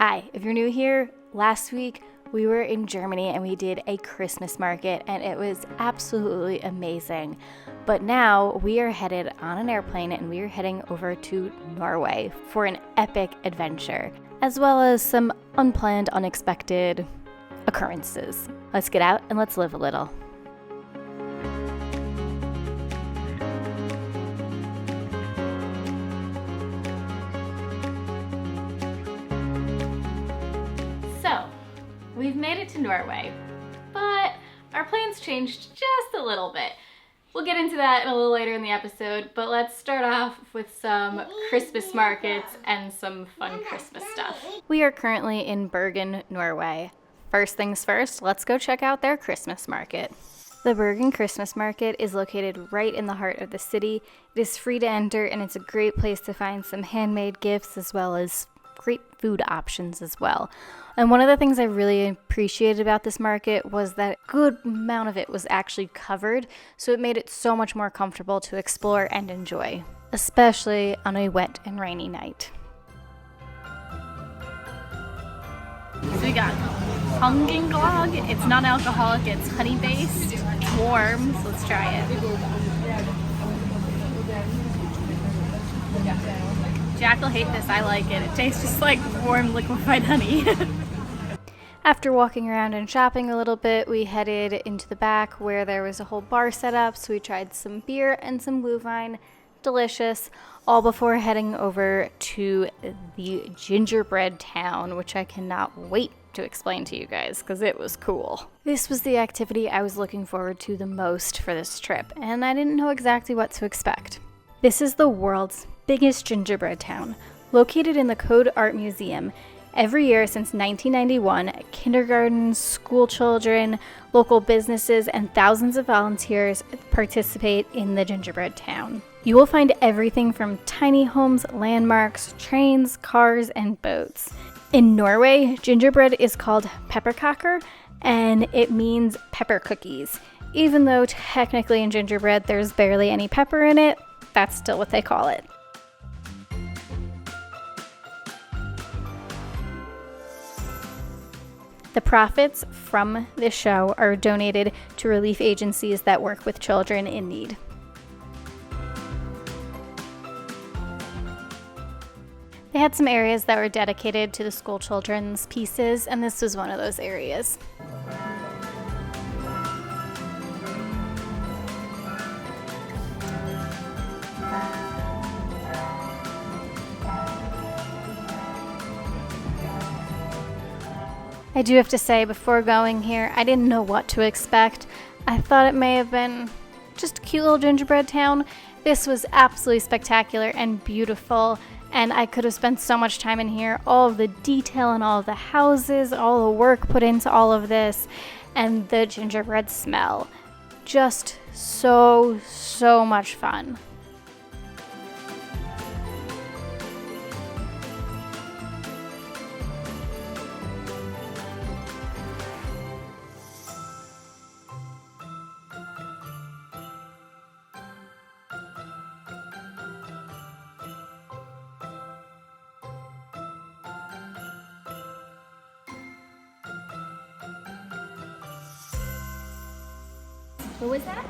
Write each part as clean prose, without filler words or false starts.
Hi, if you're new here, last week we were in Germany and we did a Christmas market and it was absolutely amazing. But now we are headed on an airplane and we are heading over to Norway for an epic adventure, as well as some unplanned, unexpected occurrences. Let's get out and let's live a little. So, we've made it to Norway, but our plans changed just a little bit. We'll get into that a little later in the episode, but let's start off with some Christmas markets and some fun Christmas stuff. We are currently in Bergen, Norway. First things first, let's go check out their Christmas market. The Bergen Christmas Market is located right in the heart of the city. It is free to enter and it's a great place to find some handmade gifts as well as great food options as well. And one of the things I really appreciated about this market was that a good amount of it was actually covered, so it made it so much more comfortable to explore and enjoy, especially on a wet and rainy night. So we got Hongenglog. It's non-alcoholic, it's honey-based, it's warm, so let's try it. Jack will hate this, I like it. It tastes just like warm liquefied honey. After walking around and shopping a little bit, we headed into the back where there was a whole bar set up, so we tried some beer and some glühwein. Delicious, all before heading over to the gingerbread town, which I cannot wait to explain to you guys because it was cool. This was the activity I was looking forward to the most for this trip, and I didn't know exactly what to expect. This is the world's biggest gingerbread town, located in the Code Art Museum. Every year since 1991, kindergartens, school children, local businesses, and thousands of volunteers participate in the gingerbread town. You will find everything from tiny homes, landmarks, trains, cars, and boats. In Norway, gingerbread is called pepperkaker, and it means pepper cookies. Even though technically in gingerbread there's barely any pepper in it, that's still what they call it. The profits from this show are donated to relief agencies that work with children in need. They had some areas that were dedicated to the school children's pieces, and this was one of those areas. I do have to say, before going here, I didn't know what to expect. I thought it may have been just a cute little gingerbread town. This was absolutely spectacular and beautiful, and I could have spent so much time in here. All of the detail in all of the houses, all the work put into all of this, and the gingerbread smell. Just so much fun. What was that?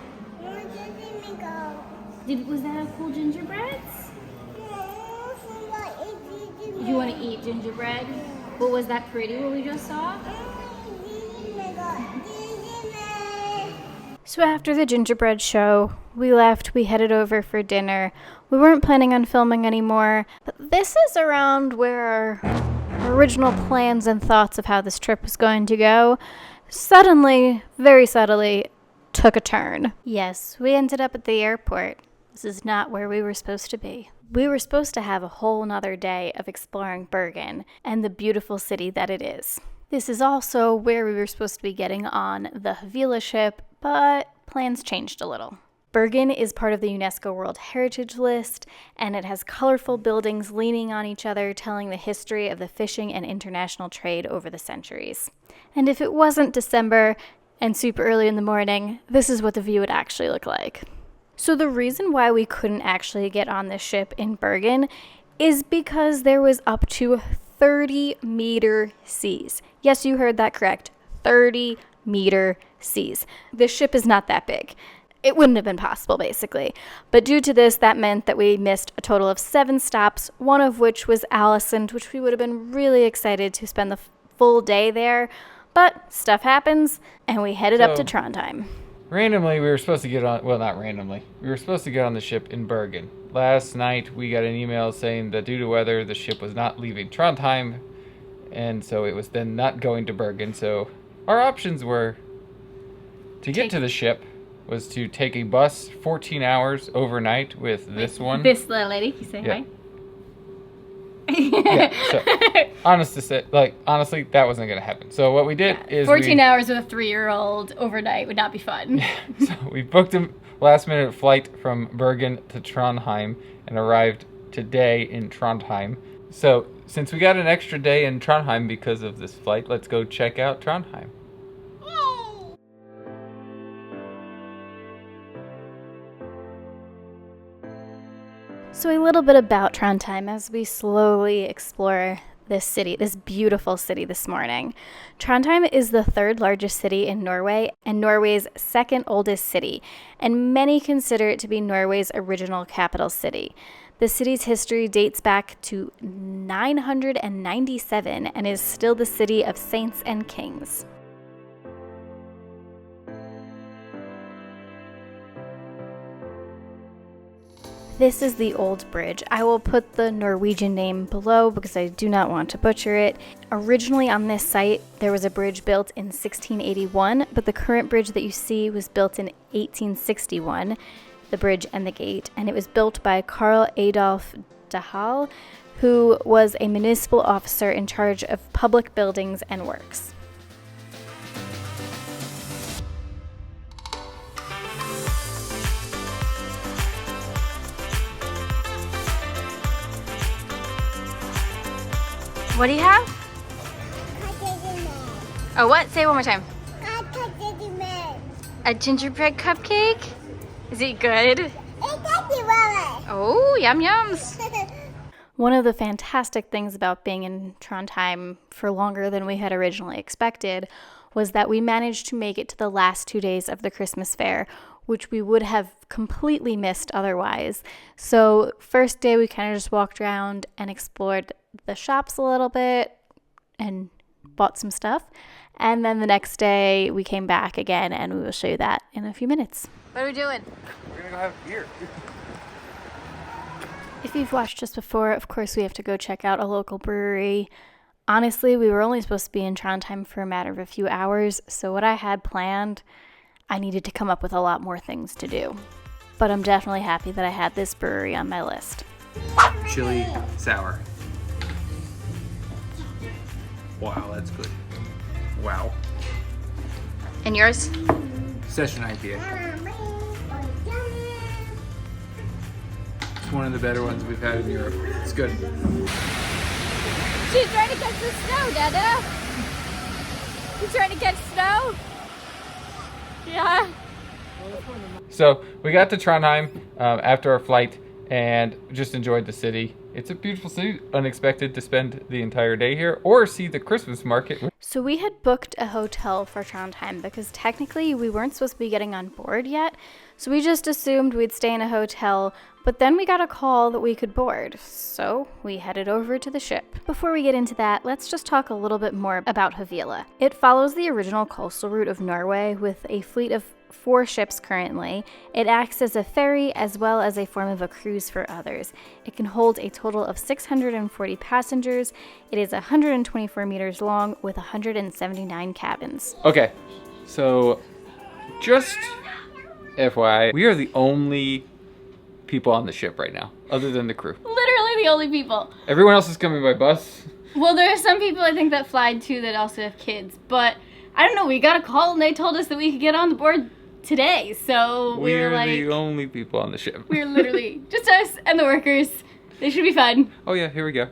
Was that a cool gingerbread? You want to eat gingerbread? What was that pretty what we just saw? So after the gingerbread show, we left, we headed over for dinner. We weren't planning on filming anymore, but this is around where our original plans and thoughts of how this trip was going to go suddenly, very subtly, took a turn. Yes, we ended up at the airport. This is not where we were supposed to be. We were supposed to have a whole nother day of exploring Bergen and the beautiful city that it is. This is also where we were supposed to be getting on the Havila ship, but plans changed a little. Bergen is part of the UNESCO World Heritage List, and it has colorful buildings leaning on each other, telling the history of the fishing and international trade over the centuries. And if it wasn't December and super early in the morning, this is what the view would actually look like. So the reason why we couldn't actually get on this ship in Bergen is because there was up to 30-meter seas. Yes, you heard that correct. 30-meter seas. This ship is not that big. It wouldn't have been possible, basically. But due to this, that meant that we missed a total of 7 stops, one of which was Allison, which we would have been really excited to spend the full day there. But stuff happens, and we headed up to Trondheim. Randomly, we were supposed to get on, well, not randomly. We were supposed to get on the ship in Bergen. Last night, we got an email saying that due to weather, the ship was not leaving Trondheim, and so it was then not going to Bergen. So our options were to get to the ship was to take a bus 14 hours overnight with this one. This little lady, can you say hi? Yeah, so honestly, that wasn't going to happen. So what we did is 14 hours with a 3-year-old overnight would not be fun. So we booked a last-minute flight from Bergen to Trondheim and arrived today in Trondheim. So since we got an extra day in Trondheim because of this flight, let's go check out Trondheim. So a little bit about Trondheim as we slowly explore this city, this beautiful city this morning. Trondheim is the 3rd largest city in Norway and Norway's 2nd oldest city, and many consider it to be Norway's original capital city. The city's history dates back to 997 and is still the city of saints and kings. This is the old bridge. I will put the Norwegian name below because I do not want to butcher it. Originally on this site, there was a bridge built in 1681, but the current bridge that you see was built in 1861, the bridge and the gate, and it was built by Carl Adolf Dahl, who was a municipal officer in charge of public buildings and works. What do you have? Oh, what? Say it one more time. A gingerbread cupcake? Is it good? Oh, yum yums. One of the fantastic things about being in Trondheim for longer than we had originally expected was that we managed to make it to the last 2 days of the Christmas fair, which we would have completely missed otherwise. So first day we kind of just walked around and explored the shops a little bit and bought some stuff. And then the next day we came back again, and we will show you that in a few minutes. What are we doing? We're going to go have a beer. If you've watched us before, of course we have to go check out a local brewery. Honestly, we were only supposed to be in Trondheim for a matter of a few hours, so what I had planned, I needed to come up with a lot more things to do. But I'm definitely happy that I had this brewery on my list. Chili sour. Wow, that's good. Wow. And yours? Session IPA. It's one of the better ones we've had in Europe. It's good. She's trying to catch the snow, Dada. You trying to catch snow? Yeah. So we got to Trondheim after our flight and just enjoyed the city. It's a beautiful city. Unexpected to spend the entire day here or see the Christmas market. So we had booked a hotel for Trondheim because technically we weren't supposed to be getting on board yet. So we just assumed we'd stay in a hotel, but then we got a call that we could board. So we headed over to the ship. Before we get into that, let's just talk a little bit more about Havila. It follows the original coastal route of Norway with a fleet of 4 ships currently. It acts as a ferry as well as a form of a cruise for others. It can hold a total of 640 passengers. It is 124 meters long with 179 cabins. Okay, so just FYI, we are the only people on the ship right now, other than the crew. Literally the only people. Everyone else is coming by bus. Well, there are some people I think that fly too that also have kids, but I don't know, we got a call and they told us that we could get on the board today, so we were like... We're the only people on the ship. We're literally just us and the workers. They should be fun. Oh yeah, here we go.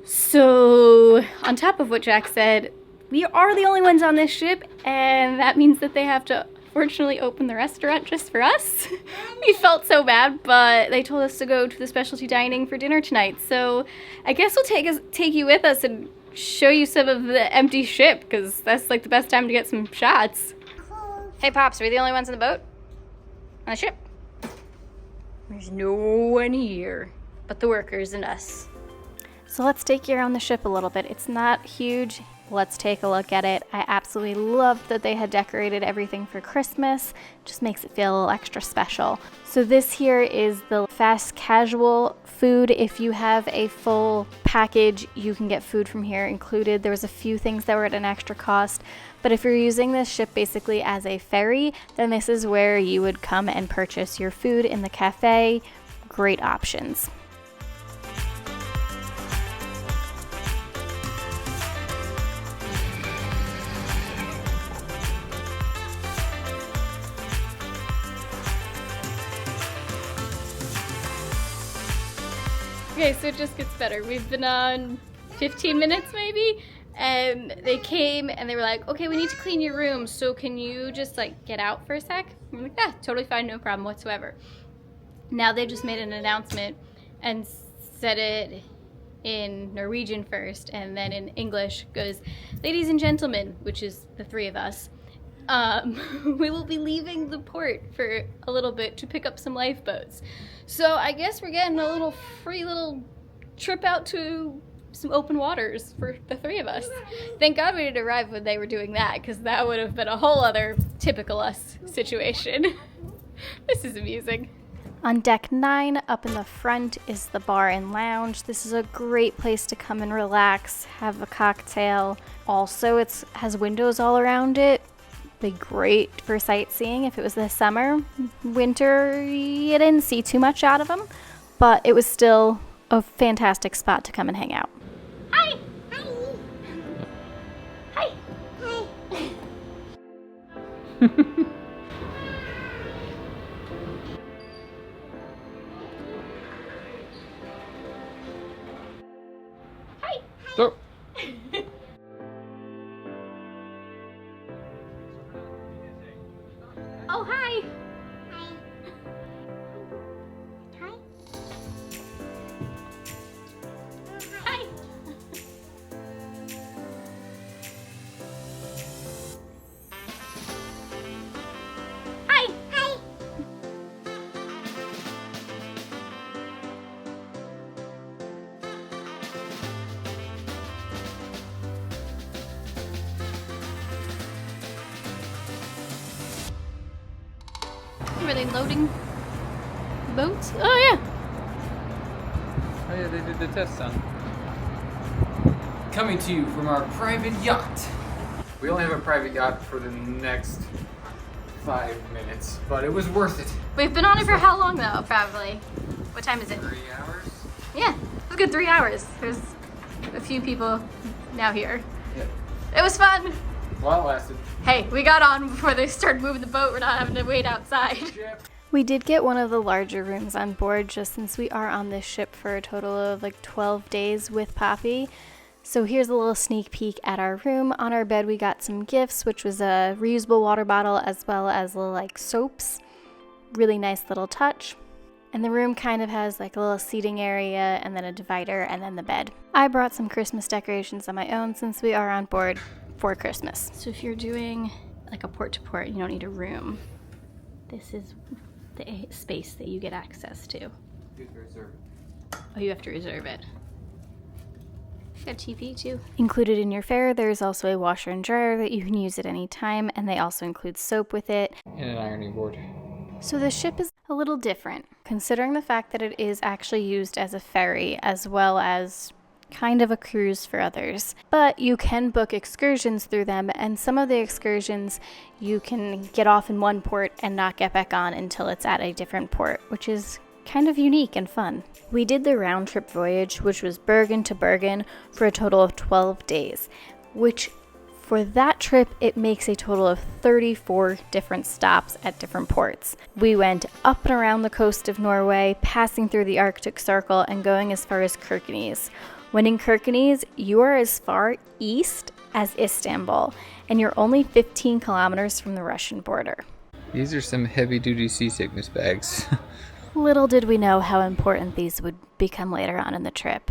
So, on top of what Jack said, we are the only ones on this ship, and that means that they have to fortunately open the restaurant just for us. We felt so bad, but they told us to go to the specialty dining for dinner tonight, so I guess we'll take you with us and show you some of the empty ship, because that's like the best time to get some shots. Hey Pops, are we the only ones in the boat? On the ship? There's no one here but the workers and us. So let's take you around the ship a little bit. It's not huge. Let's take a look at it. I absolutely loved that they had decorated everything for Christmas. Just makes it feel a little extra special. So this here is the fast casual food. If you have a full package, you can get food from here included. There was a few things that were at an extra cost, but if you're using this ship basically as a ferry, then this is where you would come and purchase your food in the cafe. Great options. Okay, so it just gets better. We've been on 15 minutes maybe, and they came and they were like, okay, we need to clean your room, so can you just like get out for a sec? I'm like, yeah, totally fine, no problem whatsoever. Now they just made an announcement and said it in Norwegian first, and then in English goes, ladies and gentlemen, which is the three of us, we will be leaving the port for a little bit to pick up some lifeboats. So I guess we're getting a little free little trip out to some open waters for the three of us. Thank God we didn't arrive when they were doing that, because that would have been a whole other typical us situation. This is amusing. On deck 9, up in the front, is the bar and lounge. This is a great place to come and relax, have a cocktail. Also, it has windows all around it. Be great for sightseeing if it was the summer. Winter, you didn't see too much out of them, but it was still a fantastic spot to come and hang out. Hi! Hi! Hi! Hi! Hi! So, Oh, hi! Hi. Hi. Hi! Hi! Hi. Were they loading boats? Oh, yeah. oh yeah, they did the test on. Coming to you from our private yacht. We only have a private yacht for the next 5 minutes, but it was worth it. We've been on it for how long, though, probably? What time is it? 3 hours? Yeah, it was a good 3 hours. There's a few people now here. Yeah. It was fun. While it lasted. Hey, we got on before they started moving the boat. We're not having to wait outside. We did get one of the larger rooms on board, just since we are on this ship for a total of like 12 days with Poppy. So here's a little sneak peek at our room. On our bed we got some gifts, which was a reusable water bottle as well as little like soaps. Really nice little touch. And the room kind of has like a little seating area and then a divider and then the bed. I brought some Christmas decorations on my own since we are on board for Christmas. So if you're doing like a port to port, you don't need a room. This is the space that you get access to. You have to reserve it. Oh, you have to reserve it. You got TV too. Included in your fare, there's also a washer and dryer that you can use at any time, and they also include soap with it. And an ironing board. So the ship is a little different, considering the fact that it is actually used as a ferry as well as kind of a cruise for others. But you can book excursions through them, and some of the excursions you can get off in one port and not get back on until it's at a different port, which is kind of unique and fun. We did the round trip voyage, which was Bergen to Bergen, for a total of 12 days, which for that trip, it makes a total of 34 different stops at different ports. We went up and around the coast of Norway, passing through the Arctic Circle and going as far as Kirkenes. When in Kirkenes, you are as far east as Istanbul, and you're only 15 kilometers from the Russian border. These are some heavy-duty seasickness bags. Little did we know how important these would become later on in the trip.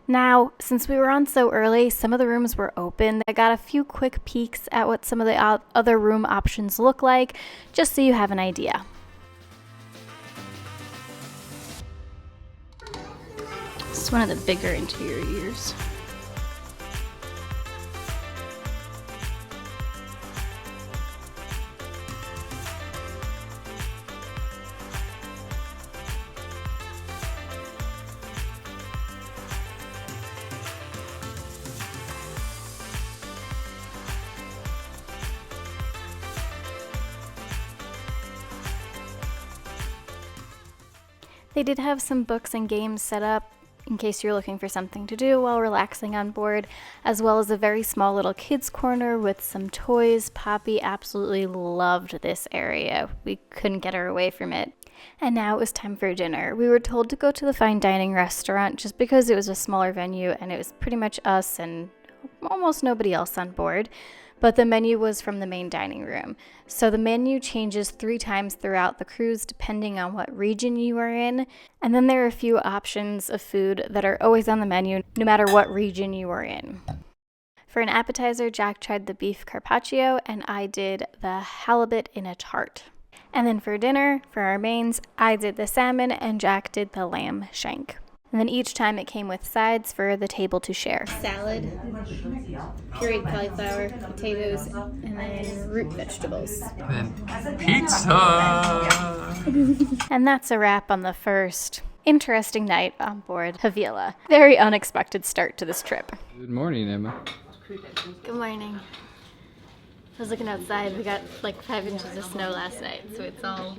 Now, since we were on so early, some of the rooms were open. I got a few quick peeks at what some of the other room options look like, just so you have an idea. This is one of the bigger interiors. They did have some books and games set up in case you're looking for something to do while relaxing on board, as well as a very small little kids corner with some toys. Poppy absolutely loved this area. We couldn't get her away from it. And now it was time for dinner. We were told to go to the fine dining restaurant just because it was a smaller venue and it was pretty much us and almost nobody else on board. But the menu was from the main dining room. So the menu changes 3 times throughout the cruise depending on what region you are in. And then there are a few options of food that are always on the menu no matter what region you are in. For an appetizer, Jack tried the beef carpaccio and I did the halibut in a tart. And then for dinner, for our mains, I did the salmon and Jack did the lamb shank. And then each time it came with sides for the table to share. Salad, pureed cauliflower, potatoes, and then root vegetables. And pizza! And that's a wrap on the first interesting night on board Havila. Very unexpected start to this trip. Good morning, Emma. Good morning. I was looking outside. We got like 5 inches of snow last night, so it's all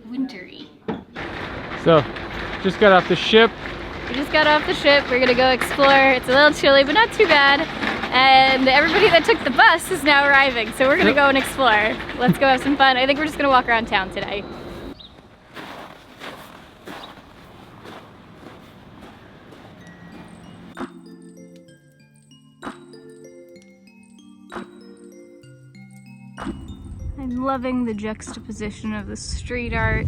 wintry. So, just got off the ship. We just got off the ship. We're gonna go explore. It's a little chilly, but not too bad. And everybody that took the bus is now arriving, so we're gonna go and explore. Let's go have some fun. I think we're just gonna walk around town today. I'm loving the juxtaposition of the street art.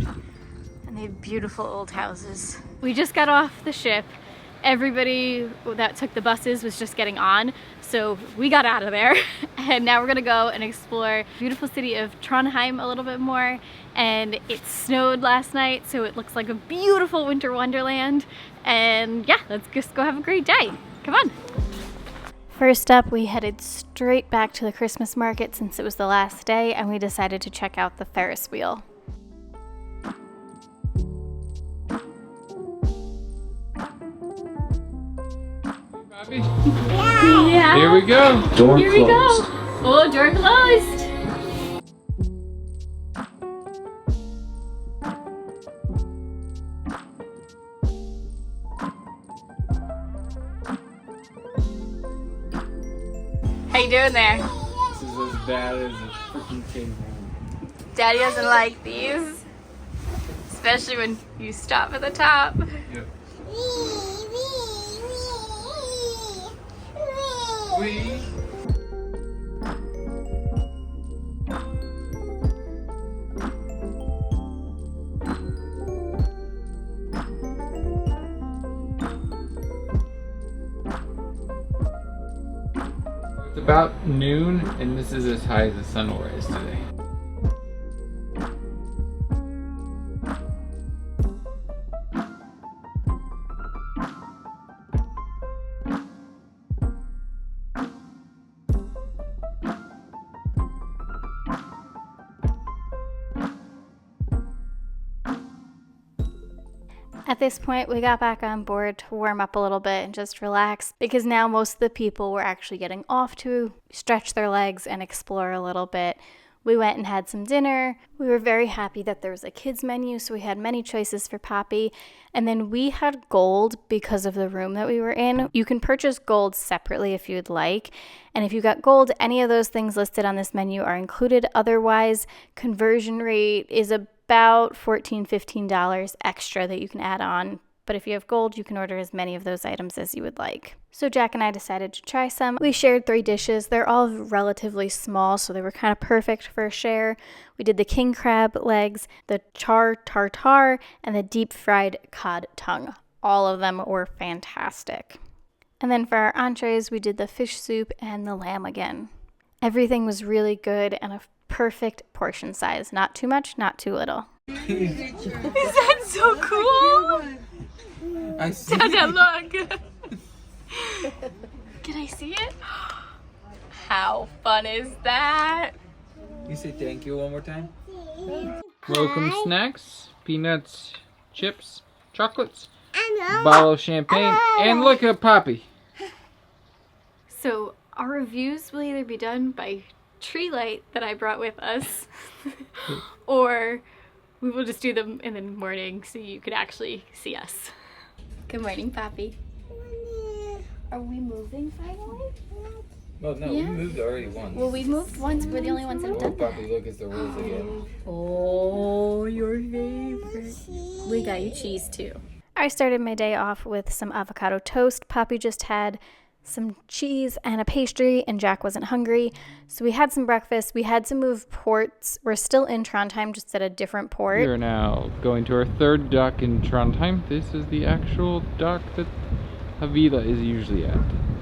And they have beautiful old houses. We just got off the ship. Everybody that took the buses was just getting on, so we got out of there. And now we're gonna go and explore the beautiful city of Trondheim a little bit more. And it snowed last night, so it looks like a beautiful winter wonderland. And yeah, let's just go have a great day. Come on. First up, we headed straight back to the Christmas market since it was the last day, and we decided to check out the Ferris wheel. Yeah. Here we go. Door Here we go. Oh, door closed. How you doing there? This is as bad as a freaking thing. Daddy doesn't like these, especially when you stop at the top. Yep. It's about noon, and this is as high as the sun will rise today. At this point, we got back on board to warm up a little bit and just relax because now most of the people were actually getting off to stretch their legs and explore a little bit. We went and had some dinner. We were very happy that there was a kids menu, so we had many choices for Poppy. And then we had gold because of the room that we were in. You can purchase gold separately if you'd like. And if you got gold, any of those things listed on this menu are included. Otherwise, conversion rate is about $14, $15 extra that you can add on. But if you have gold, you can order as many of those items as you would like. So Jack and I decided to try some. We shared 3 dishes. They're all relatively small, so they were kind of perfect for a share. We did the king crab legs, the char tartare, and the deep fried cod tongue. All of them were fantastic. And then for our entrees, we did the fish soup and the lamb again. Everything was really good and a perfect portion size. Not too much, not too little. Is that so cool? I see. Dada, look. Can I see it? How fun is that? You say thank you one more time. Welcome snacks, peanuts, chips, chocolates, bottle of champagne, and look at Poppy. So our reviews will either be done by tree light that I brought with us, or we will just do them in the morning so you could actually see us. Good morning, Poppy. Are we moving finally? Well, no, Yeah. we moved already once. Well, we moved once. We're the only ones that have done that. Poppy, look, it's the rules again. Oh, your favorite. We got you cheese too. I started my day off with some avocado toast. Poppy just had some cheese and a pastry, and Jack wasn't hungry. So we had some breakfast. We had to move ports. We're still in Trondheim, just at a different port. We are now going to our third dock in Trondheim. This is the actual dock that Havila is usually at.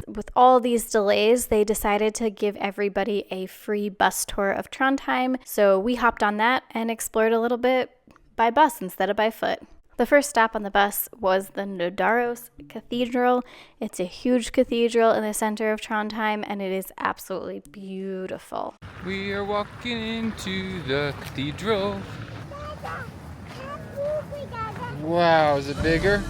With all these delays, they decided to give everybody a free bus tour of Trondheim. So we hopped on that and explored a little bit by bus instead of by foot. The first stop on the bus was the Nidaros Cathedral. It's a huge cathedral in the center of Trondheim, and it is absolutely beautiful. We are walking into the cathedral. Wow, is it bigger?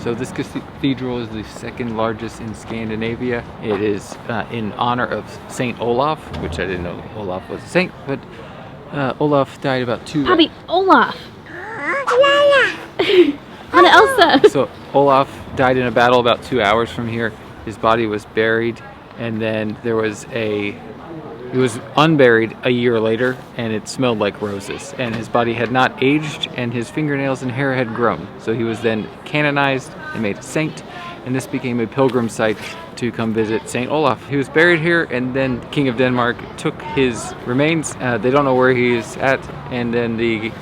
So this cathedral is the second largest in Scandinavia. It is in honor of Saint Olaf, which I didn't know Olaf was a saint, but Olaf died about Poppy, Olaf. Anna Elsa. So Olaf died in a battle about 2 hours from here. His body was buried, and then he was unburied a year later, and it smelled like roses. And his body had not aged, and his fingernails and hair had grown. So he was then canonized and made a saint, and this became a pilgrim site to come visit Saint Olaf. He was buried here, and then the King of Denmark took his remains. They don't know where he is at, and then the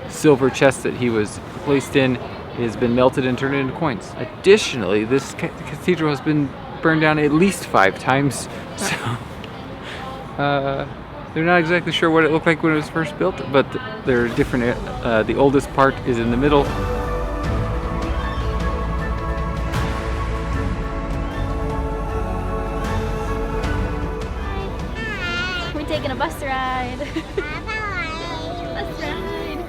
silver chest that he was placed in has been melted and turned into coins. Additionally, this cathedral has been burned down at least 5 times. So they're not exactly sure what it looked like when it was first built, but there are different. The oldest part is in the middle. We're taking a bus ride. Bus ride.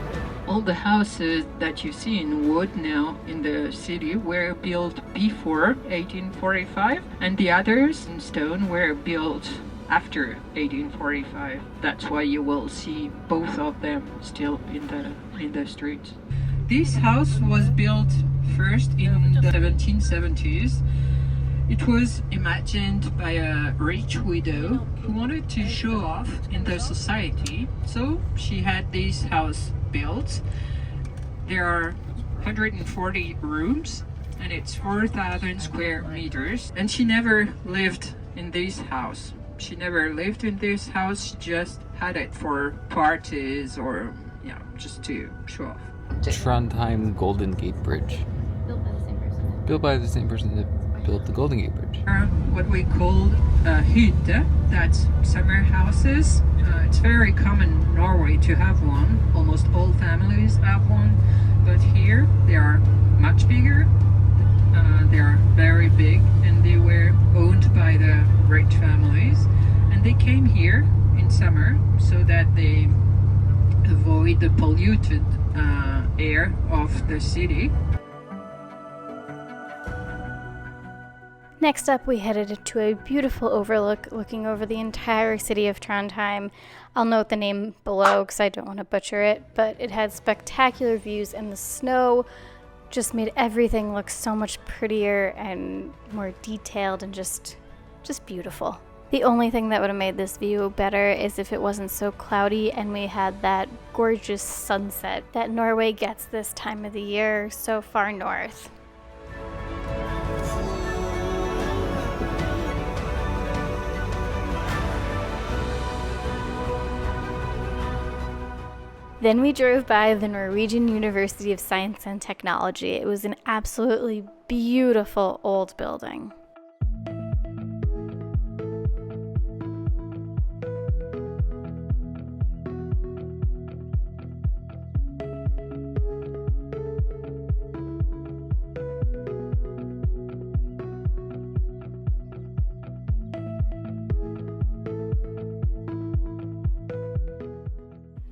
All the houses that you see in wood now in the city were built before 1845, and the others in stone were built after 1845. That's why you will see both of them still in the streets. This house was built first in the 1770s. It was imagined by a rich widow who wanted to show off in the society, so she had this house built. There are 140 rooms, and it's 4,000 square meters, and she never lived in this house. She never lived in this house, she just had it for parties or, just to show off. Trondheim Golden Gate Bridge. Built by the same person. Built by the same person that built the Golden Gate Bridge. What we call hytte, that's summer houses. It's very common in Norway to have one. Almost all families have one, but here they are much bigger. They are very big, and they were owned by the rich families, and they came here in summer so that they avoid the polluted air of the city. Next up, we headed to a beautiful overlook looking over the entire city of Trondheim. I'll note the name below because I don't want to butcher it, but it had spectacular views, and the snow just made everything look so much prettier and more detailed and just beautiful. The only thing that would have made this view better is if it wasn't so cloudy and we had that gorgeous sunset that Norway gets this time of the year so far north. Then we drove by the Norwegian University of Science and Technology. It was an absolutely beautiful old building.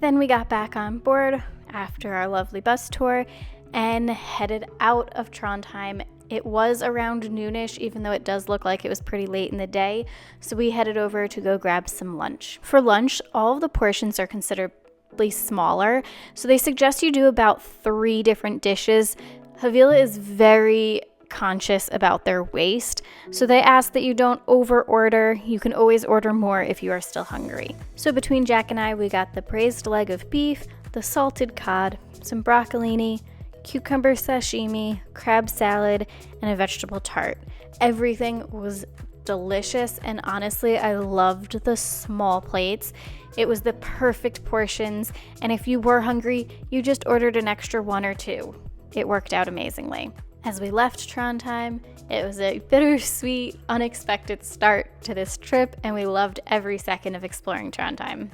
Then we got back on board after our lovely bus tour and headed out of Trondheim. It was around noonish, even though it does look like it was pretty late in the day, so we headed over to go grab some lunch. For lunch, all of the portions are considerably smaller, so they suggest you do about 3 different dishes. Havila is very conscious about their waste, so they ask that you don't over order. You can always order more if you are still hungry. So between Jack and I, we got the braised leg of beef, the salted cod, some broccolini, cucumber sashimi, crab salad, and a vegetable tart. Everything was delicious, and honestly, I loved the small plates. It was the perfect portions, and if you were hungry, you just ordered an extra 1 or 2. It worked out amazingly. As we left Trondheim, it was a bittersweet, unexpected start to this trip, and we loved every second of exploring Trondheim.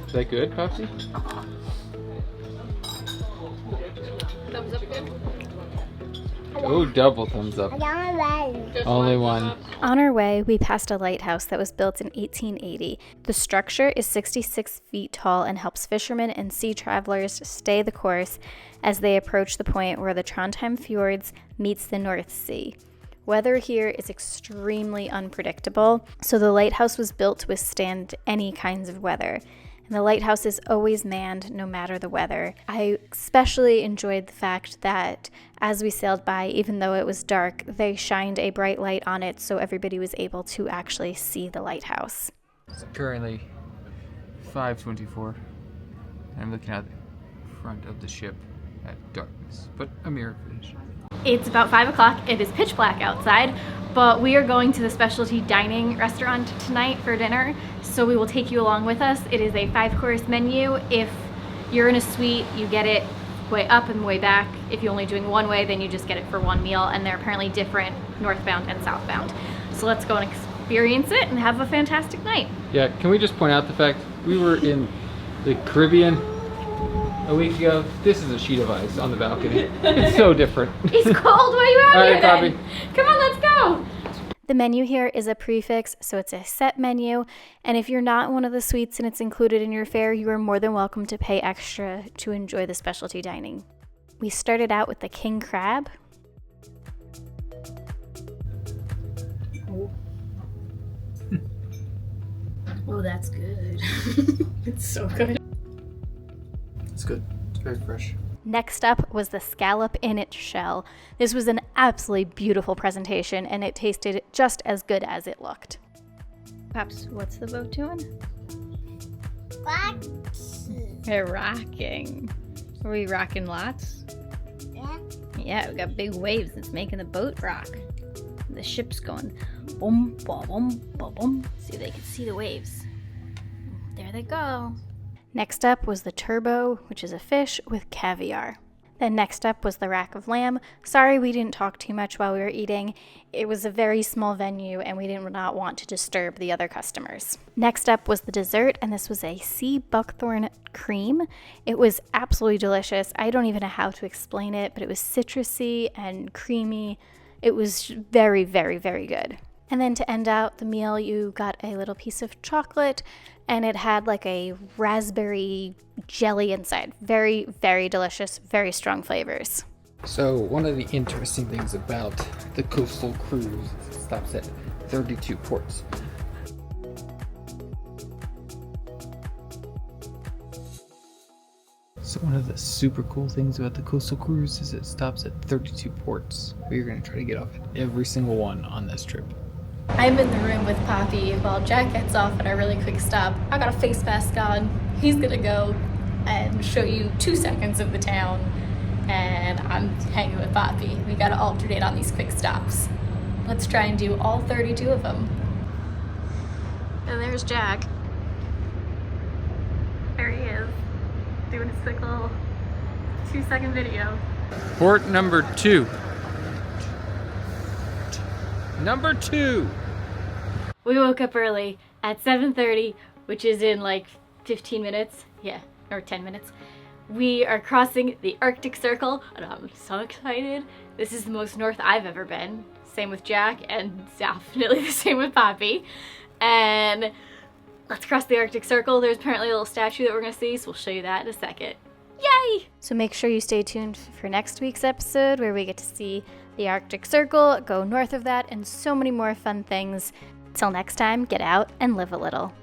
Is that good, Popsy? Thumbs up good? Oh, double thumbs up. Only one. On our way, we passed a lighthouse that was built in 1880. The structure is 66 feet tall and helps fishermen and sea travelers stay the course as they approach the point where the Trondheim fjords meets the North Sea. Weather here is extremely unpredictable, so the lighthouse was built to withstand any kinds of weather. And the lighthouse is always manned no matter the weather. I especially enjoyed the fact that as we sailed by, even though it was dark, they shined a bright light on it so everybody was able to actually see the lighthouse. It's currently 5:24. I'm looking out the front of the ship at darkness, but a mirror finish. It's about 5 o'clock. It is pitch black outside, but we are going to the specialty dining restaurant tonight for dinner, so we will take you along with us. It is a 5-course menu. If you're in a suite, you get it way up and way back. If you're only doing one way, then you just get it for one meal, and they're apparently different northbound and southbound. So let's go and experience it and have a fantastic night. Yeah, can we just point out the fact we were in the Caribbean a week ago? This is a sheet of ice on the balcony. It's so different. It's cold. What are you out All here right, then? Bobby. Come on, let's go. The menu here is a prefix, so it's a set menu, and if you're not one of the suites and it's included in your fare, you are more than welcome to pay extra to enjoy the specialty dining. We started out with the king crab. Oh, that's good. It's so good. It's good. It's very fresh. Next up was the scallop in its shell. This was an absolutely beautiful presentation, and it tasted just as good as it looked. Pops, what's the boat doing? They're rocking. Are we rocking lots? Yeah. Yeah, we got big waves. It's making the boat rock. The ship's going boom, boom, boom, boom, boom. See if they can see the waves. There they go. Next up was the turbot, which is a fish with caviar. Then next up was the rack of lamb. Sorry we didn't talk too much while we were eating. It was a very small venue and we did not want to disturb the other customers. Next up was the dessert, and this was a sea buckthorn cream. It was absolutely delicious. I don't even know how to explain it, but it was citrusy and creamy. It was very, very, very good. And then to end out the meal, you got a little piece of chocolate, and it had like a raspberry jelly inside. Very, very delicious, very strong flavors. So one of the interesting things about the coastal cruise is it stops at 32 ports. So one of the super cool things about the coastal cruise is it stops at 32 ports. We're going to try to get off at every single one on this trip. I'm in the room with Poppy while Jack gets off at our really quick stop. I got a face mask on. He's gonna go and show you 2 seconds of the town, and I'm hanging with Poppy. We gotta alternate on these quick stops. Let's try and do all 32 of them. And there's Jack. There he is, doing his quick little 2-second video. Port number 2. Number 2. We woke up early at 7:30, which is in like 15 minutes. Yeah, or 10 minutes. We are crossing the Arctic Circle, and I'm so excited. This is the most north I've ever been. Same with Jack, and definitely the same with Poppy. And let's cross the Arctic Circle. There's apparently a little statue that we're gonna see, so we'll show you that in a second. Yay! So make sure you stay tuned for next week's episode where we get to see the Arctic Circle, go north of that, and so many more fun things. Till next time, get out and live a little.